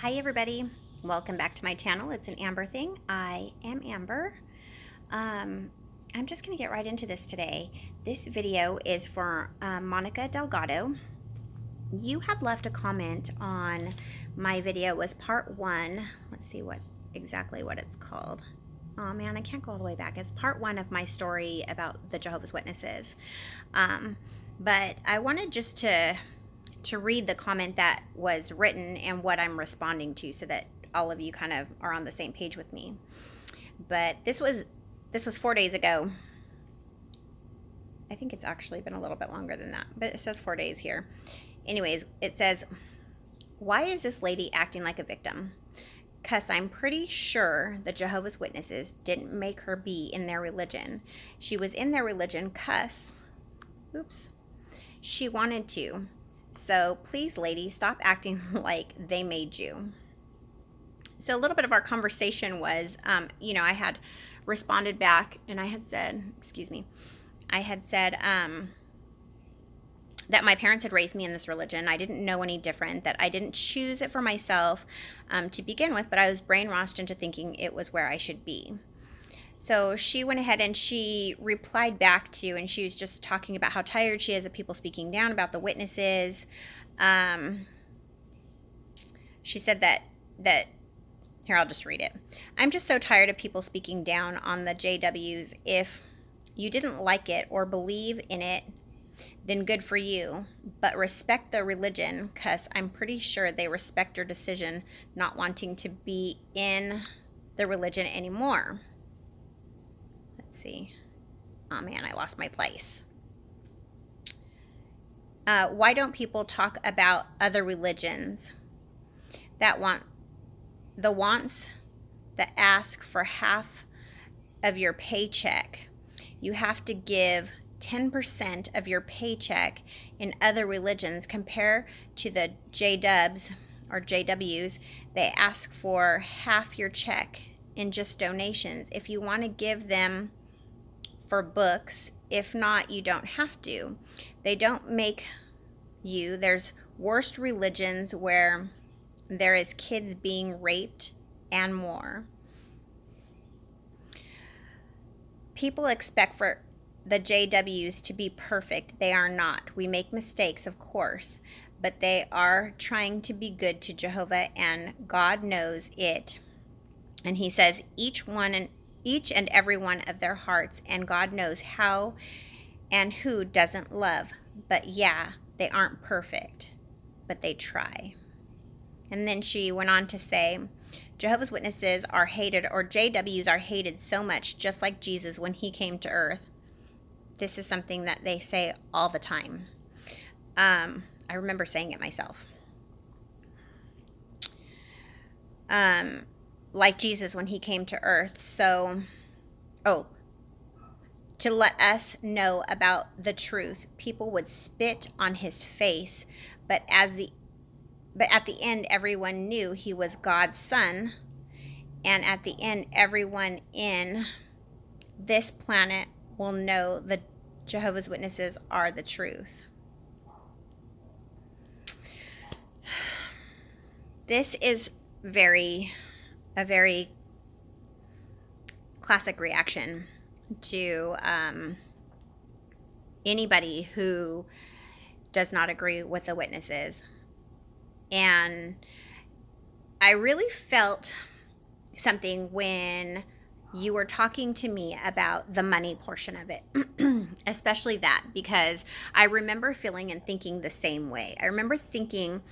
Hi everybody, welcome back to my channel. It's an Amber thing. I am Amber. I'm just going to get right into this today. This video is for Monica Delgado. You had left a comment on my video. It was part one. Let's see exactly what it's called. Oh man, I can't go all the way back. It's part one of my story about the Jehovah's Witnesses. But I wanted just to read the comment that was written and what I'm responding to so that all of you kind of are on the same page with me. But this was 4 days ago. I think it's actually been a little bit longer than that, but it says 4 days here. Anyways, it says, why is this lady acting like a victim? 'Cause I'm pretty sure the Jehovah's Witnesses didn't make her be in their religion. She was in their religion 'cause she wanted to. So please, lady, stop acting like they made you. So a little bit of our conversation was, I had responded back and I had said, that my parents had raised me in this religion. I didn't know any different, that I didn't choose it for myself to begin with, but I was brainwashed into thinking it was where I should be. So she went ahead and she replied back to, and she was just talking about how tired she is of people speaking down about the witnesses. She said that here, I'll just read it. I'm just so tired of people speaking down on the JWs. If you didn't like it or believe in it, then good for you. But respect the religion, because I'm pretty sure they respect your decision not wanting to be in the religion anymore. Let's see. Oh man, I lost my place. Why don't people talk about other religions that want the wants that ask for half of your paycheck? You have to give 10% of your paycheck in other religions. Compare to the J-dubs or JWs. They ask for half your check in just donations. If you want to give them for books, if not, you don't have to. They don't make you. There's worse religions where there is kids being raped and more. People expect for the JWs to be perfect. They are not. We make mistakes, of course, but they are trying to be good to Jehovah, and God knows it. And he says each and every one of their hearts, and God knows how and who doesn't love. But yeah, they aren't perfect, but they try. And then she went on to say, Jehovah's Witnesses are hated, or JWs are hated so much, just like Jesus when he came to earth. This is something that they say all the time. I remember saying it myself. Like Jesus when he came to earth. So, to let us know about the truth. People would spit on his face, but at the end, everyone knew he was God's son. And at the end, everyone in this planet will know the Jehovah's Witnesses are the truth. This is a very classic reaction to anybody who does not agree with the witnesses. And I really felt something when you were talking to me about the money portion of it, especially that, because I remember feeling and thinking the same way. I remember thinking,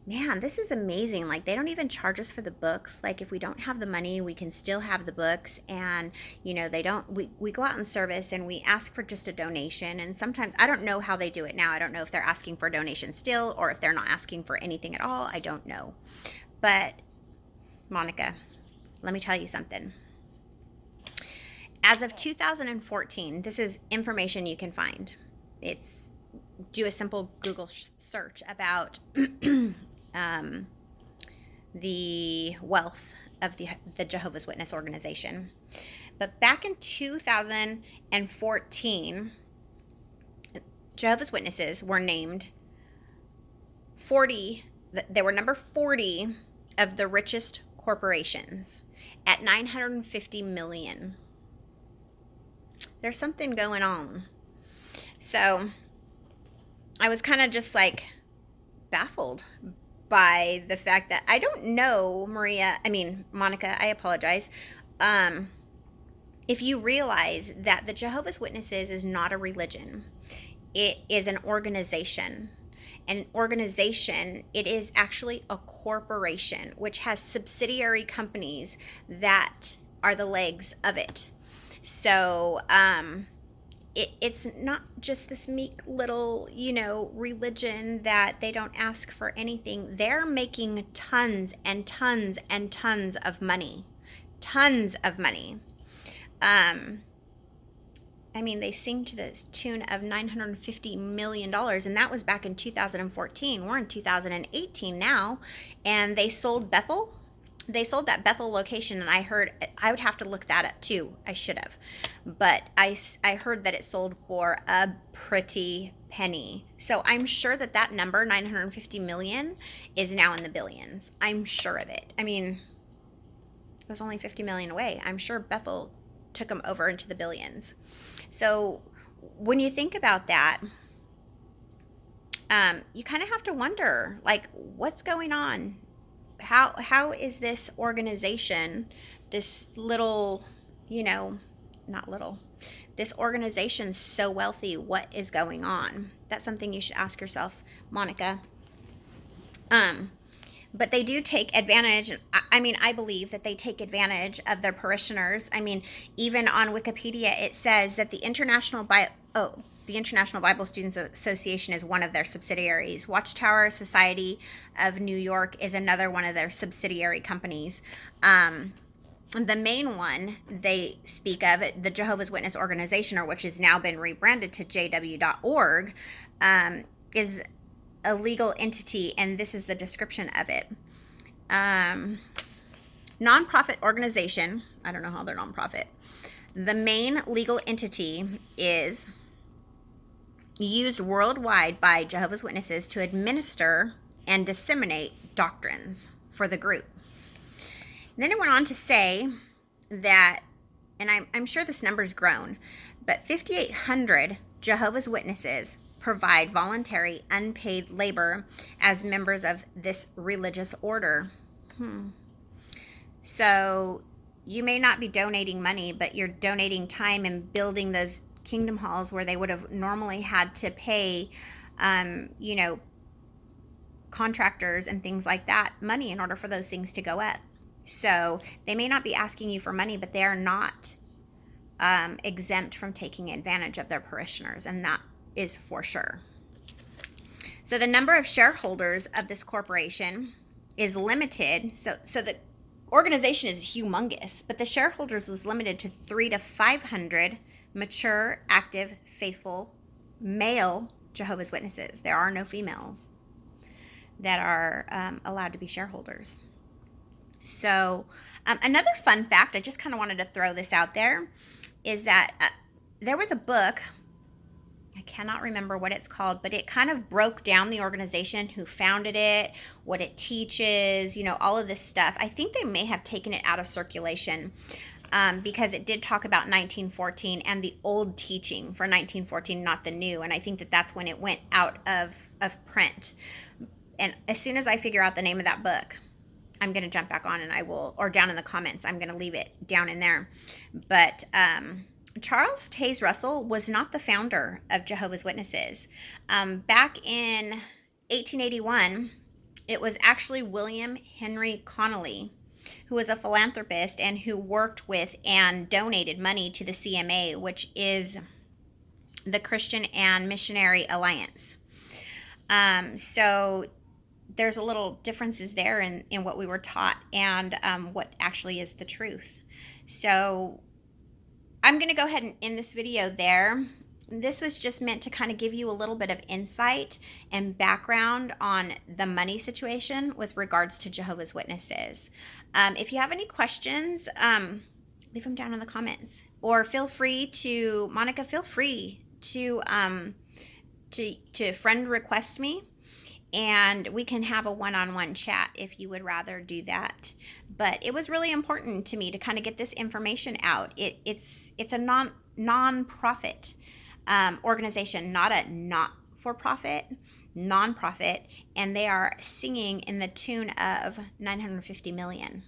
man, this is amazing. Like, they don't even charge us for the books. Like, if we don't have the money, we can still have the books. And, we go out in service and we ask for just a donation. And sometimes, I don't know how they do it now. I don't know if they're asking for a donation still or if they're not asking for anything at all. I don't know. But, Monica, let me tell you something. As of 2014, this is information you can find. Do a simple Google search about the wealth of the Jehovah's Witness organization. But back in 2014, Jehovah's Witnesses were named 40. They were number 40 of the richest corporations at 950 million. There's something going on. So I was kind of just like baffled by the fact that I don't know, Monica, I apologize. If you realize that the Jehovah's Witnesses is not a religion, it is an organization. An organization, it is actually a corporation which has subsidiary companies that are the legs of it. So it's not just this meek little, religion that they don't ask for anything. They're making tons and tons and tons of money. Tons of money. They sing to the tune of $950 million, and that was back in 2014. We're in 2018 now, and they sold Bethel. They sold that Bethel location, and I heard, I would have to look that up too. I should have. But I heard that it sold for a pretty penny. So I'm sure that number, 950 million, is now in the billions. I'm sure of it. It was only 50 million away. I'm sure Bethel took them over into the billions. So when you think about that, you kind of have to wonder, like, what's going on? How is this organization, this little, not little, this organization so wealthy? What is going on? That's something you should ask yourself, Monica. But they do take advantage. I believe that they take advantage of their parishioners. Even on Wikipedia, it says that the International Bible Students Association is one of their subsidiaries. Watchtower Society of New York is another one of their subsidiary companies. The main one they speak of, the Jehovah's Witness Organization, or which has now been rebranded to JW.org, is a legal entity, and this is the description of it. Nonprofit organization. I don't know how they're nonprofit. The main legal entity is used worldwide by Jehovah's Witnesses to administer and disseminate doctrines for the group. Then it went on to say that, and I'm sure this number's grown, but 5,800 Jehovah's Witnesses provide voluntary unpaid labor as members of this religious order. So you may not be donating money, but you're donating time and building those kingdom halls where they would have normally had to pay, contractors and things like that money in order for those things to go up. So they may not be asking you for money, but they are not exempt from taking advantage of their parishioners, and that is for sure. So the number of shareholders of this corporation is limited. So the organization is humongous, but the shareholders is limited to 300 to 500 mature, active, faithful, male Jehovah's Witnesses. There are no females that are allowed to be shareholders. So another fun fact, I just kind of wanted to throw this out there, is that there was a book, I cannot remember what it's called, but it kind of broke down the organization, who founded it, what it teaches, all of this stuff. I think they may have taken it out of circulation because it did talk about 1914 and the old teaching for 1914, not the new. And I think that that's when it went out of print. And as soon as I figure out the name of that book, I'm going to jump back on and I will, or down in the comments, I'm going to leave it down in there. But Charles Taze Russell was not the founder of Jehovah's Witnesses. Back in 1881, it was actually William Henry Connolly, who was a philanthropist and who worked with and donated money to the CMA, which is the Christian and Missionary Alliance. So there's a little differences there in what we were taught and what actually is the truth. So I'm going to go ahead and end this video there. This was just meant to kind of give you a little bit of insight and background on the money situation with regards to Jehovah's Witnesses. If you have any questions, leave them down in the comments, or feel free to, Monica, feel free to friend request me, and we can have a one-on-one chat if you would rather do that. But it was really important to me to kind of get this information out. It's a non-profit organization, not a not-for-profit, non-profit, and they are singing in the tune of 950 million.